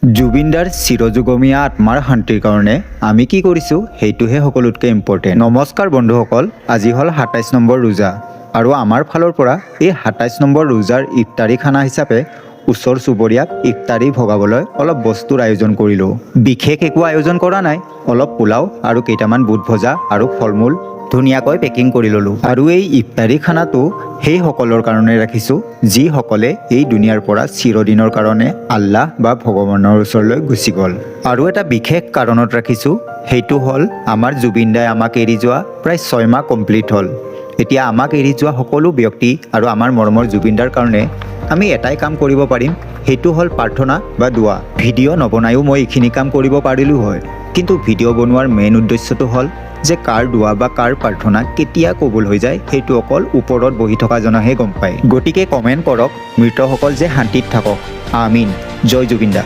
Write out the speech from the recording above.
জুবিনদাৰ চিৰযুগমীয়া আত্মাৰ শান্তিৰ কাৰণে আমি কি কৰিছোঁ সেইটোহে সকলোতকৈ ইম্পৰ্টেণ্ট। নমস্কাৰ বন্ধুসকল, আজি হ'ল ২৭ নম্বৰ ৰোজা আৰু আমাৰ ফালৰ পৰা এই ২৭ নম্বৰ ৰোজাৰ ইফতাৰী খানা হিচাপে ওচৰ চুবুৰীয়াক ইফতাৰী ভগাবলৈ অলপ বস্তুৰ আয়োজন কৰিলোঁ। বিশেষ একো আয়োজন কৰা নাই, অলপ পোলাও আৰু কেইটামান বুট ভজা আৰু ফল মূল ধুনীয়াকৈ পেকিং কৰি ল'লোঁ। আৰু এই ইফতাৰী খানাটো সেইসকলৰ কাৰণে ৰাখিছোঁ যিসকলে এই দুনিয়াৰ পৰা চিৰদিনৰ কাৰণে আল্লাহ বা ভগৱানৰ ওচৰলৈ গুচি গ'ল। আৰু এটা বিশেষ কাৰণত ৰাখিছোঁ, সেইটো হ'ল আমাৰ জুবিন দাই আমাক এৰি যোৱা প্ৰায় ৬ মাহ কমপ্লিট হ'ল। এতিয়া আমাক এৰি যোৱা সকলো ব্যক্তি আৰু আমাৰ মৰমৰ জুবিন দাৰ কাৰণে আমি এটাই কাম কৰিব পাৰিম, সেইটো হ'ল প্ৰাৰ্থনা বা দোৱা। ভিডিঅ' নবনায়ো মই এইখিনি কাম কৰিব পাৰিলোঁ হয়, কিন্তু ভিডিঅ' বনোৱাৰ মেইন উদ্দেশ্যটো হ'ল যে কাৰ দোৱা বা কাৰ প্ৰাৰ্থনা কেতিয়া কবুল হৈ যায় সেইটো অকল ওপৰত বহি থকাজনেহে গম পায়। গতিকে কমেণ্ট কৰক মৃতসকল যে শান্তিত থাকক। আমিন। জয় জুবিন দা।